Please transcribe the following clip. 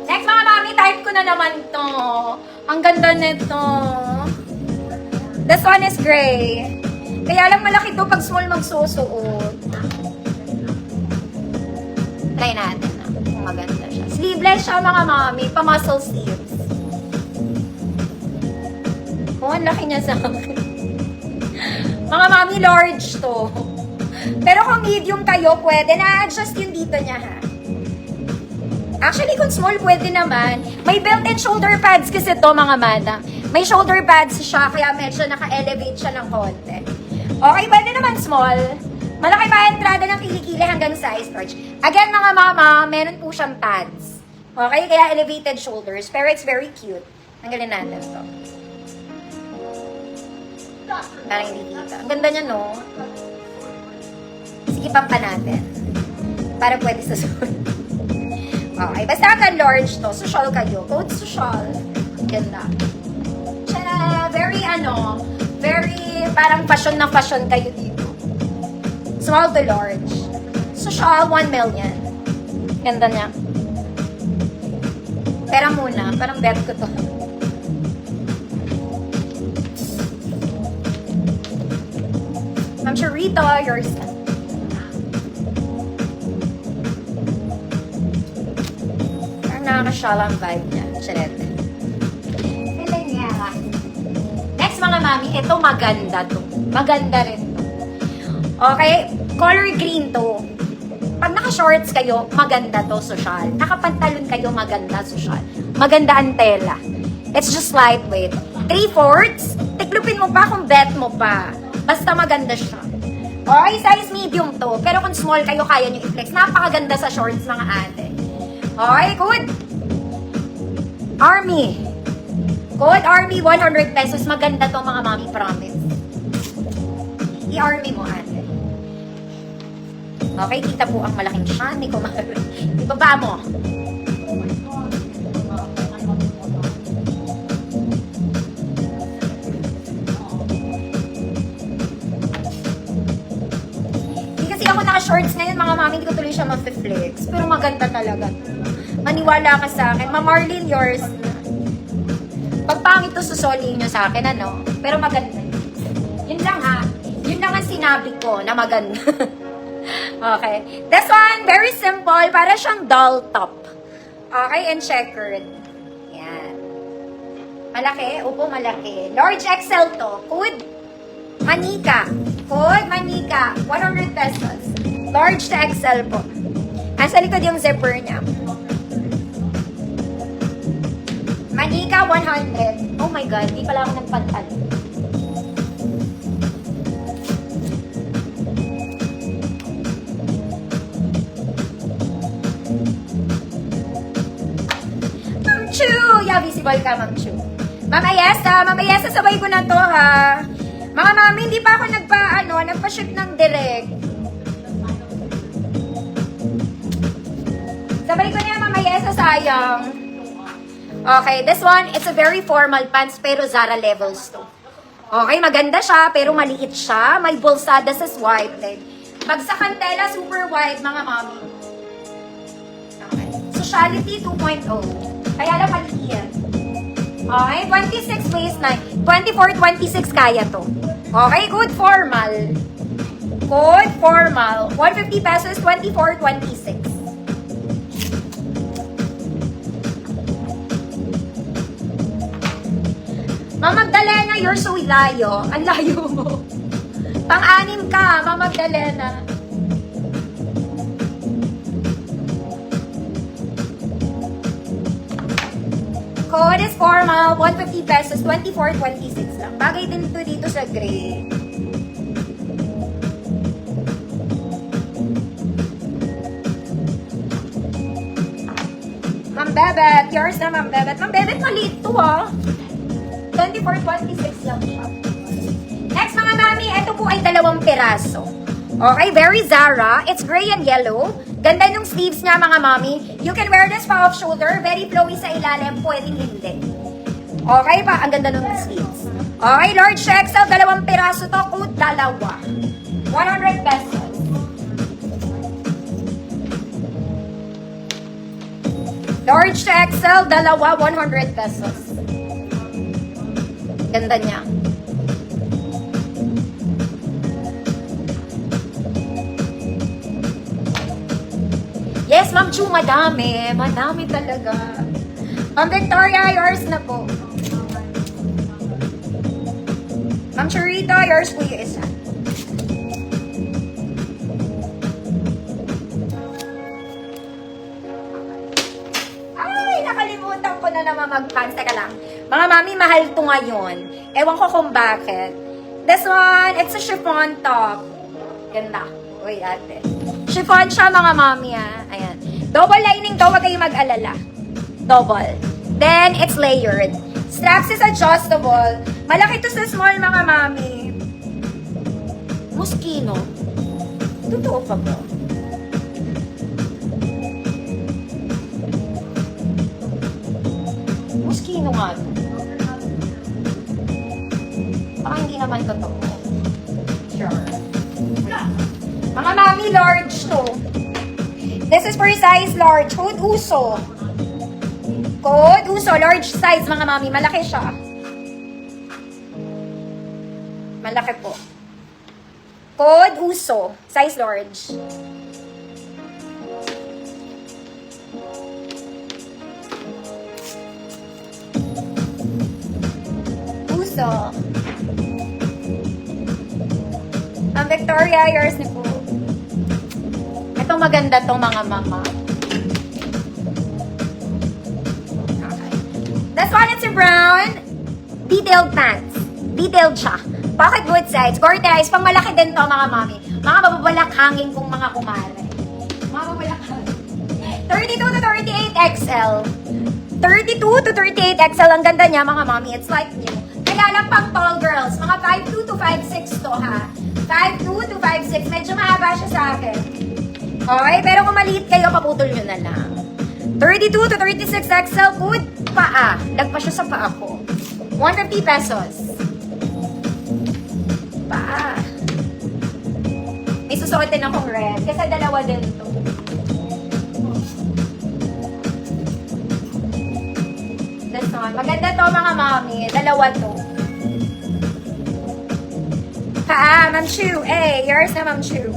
Next mga mami, type ko na naman to. Ang ganda nito. This one is gray. Kaya lang malaki to pag small magsusuot. Try natin na kung maganda siya. Sleeveless siya mga mami, pa-muscle sleeves. Oh, ang laki niya sa akin. Mga mami, large to. Pero kung medium kayo, pwede na-adjust yung dito niya ha. Actually, kung small, pwede naman. May built-in shoulder pads kasi to mga madam. May shoulder pads siya, kaya medyo naka-elevate siya ng konti. Okay, pwede naman small. Malaki pa entrada ng kilikili hanggang size large. Again, mga mama, meron po siyang pads. Okay, kaya elevated shoulders. Pero it's very cute. Tanggalin natin to. Parang hindi kita. Ang ganda niya, no? Sige, pampa natin. Para pwede sa susunod. Okay, basta hanggang large to. Social kayo. Code social. Ganda. Tsaka, very parang fashion na fashion kayo dito. Small to large. Social, 1 million. Ganda niya. Pera muna. Parang bet ko to. Ma'am Charita, yours. Parang nakakasyalang vibe niya. Charete. Next mga mami, ito maganda to. Maganda rin to. Okay, color green to. Pag naka-shorts kayo, maganda to, social. Nakapantalon kayo, maganda, social. Maganda ang tela. It's just lightweight. 3/4, tiklupin mo pa kung bet mo pa. Basta maganda siya. Okay, size medium to. Pero kung small kayo, kaya nyo i-flex. Napakaganda sa shorts, mga ate. Okay, good. Army. Code Army, 100 pesos. Maganda to, mga mami, promise. I-Army mo, ate. Okay, kita po ang malaking siya. Hindi ko ibaba mo. Hindi kasi ako naka-shorts ngayon, mga mami. Hindi ko tuloy siya ma-flex. Pero maganda talaga. Maniwala ka sa akin. Ma'am Marlene, yours. Pag pangit to, susoliin nyo sa akin, ano? Pero maganda. Yun lang ha. Yun lang ang sinabi ko na maganda. Okay. This one, very simple. Para siyang doll top. Okay, and checkered. Yan. Malaki? Upo, malaki. Large XL to. Code Manika. Code Manika. 100 pesos. Large to XL po. Nasa likod yung zipper niya. Manika, 100. Oh my God, di pala ako nagpantalon. Ma'am Chu! Yeah, visible ka, Ma'am Chu. Mama Yesa, sabay ko na to, ha. Mga mami, hindi pa ako nagpa-ship ng direct. Sabay ko na, Mama Yesa, sayang. Okay, this one, it's a very formal pants pero Zara levels to. Okay, maganda siya pero maliit siya. May bulsada sa swipe leg. Pag sa kantela, super wide, mga mami. Okay. Sociality 2.0. Kaya lang maliit. Okay, 26 waistline. 24-26 kaya to. Okay, good formal. Good formal. 150 pesos, 24-26. Ma'am Magdalena, you're so layo. Ang layo mo. Pang-anim ka, Ma'am Magdalena. Code is formal, 150 pesos, 24-26 lang. Bagay din ito dito sa gray. Ma'am Bebet, yours na, Ma'am Bebet. Ma'am Bebet, maliit to, ha. 24-26 lang siya. Next mga mami, ito po ay 2 piraso. Okay, very Zara. It's gray and yellow. Ganda yung sleeves niya mga mami. You can wear this pa off shoulder. Very flowy sa ilalim. Pwedeng hindi. Okay pa, ang ganda ng sleeves. Okay, large to XL, 2 piraso to. Code 2. 100 pesos. Large to XL, 2, 100 pesos. Ganda niya. Yes, Ma'am Chu, madami. Madami talaga. Ma'am Victoria, yours na po. Ma'am Charita, yours po yung isa. Ay, nakalimutan ko na naman mag-pants. Teka lang. Mga mami, mahal to ngayon. Ewan ko kung bakit. This one, it's a chiffon top. Ganda. Uy, ate. Chiffon siya, mga mami, ah. Ayan. Double lining to, wag kayong mag-alala. Double. Then, it's layered. Straps is adjustable. Malaki to sa small, mga mami. Moschino. Totoo pa ba? Moschino nga. Baka hindi naman totoo. Sure. Mga mami, large to. This is for size large. Code Uso. Code Uso, large size, mga mami. Malaki siya. Malaki po. Code Uso, size large. Uso. Ang Victoria, yours na po. Ito maganda to, mga mama. Okay. This one, it's a brown. Detailed pants. Detailed siya. Pocket both sides. Cortez. Pang malaki din to, mga mami. Mga mababalak hangin kung mga kumare. Mga mababalak hangin. 32 to 38 XL. 32 to 38 XL. Ang ganda niya, mga mami. It's like new. Kaya lang pang tall girls. Mga 5'2 to 5'6 to, ha. 5'2 to 5'6. Medyo mahaba siya sa akin. Okay, pero kung maliit kayo, paputol nyo na lang. 32 to 36 XL, good paa. Lagpa siya sa paa ko. 150 pesos. Paa. May susuotin akong red. Kasi dalawa din to. This one. Maganda to, mga mami. Dalawa to. Paa, Ma'am Chu. Yours na, Ma'am Chu.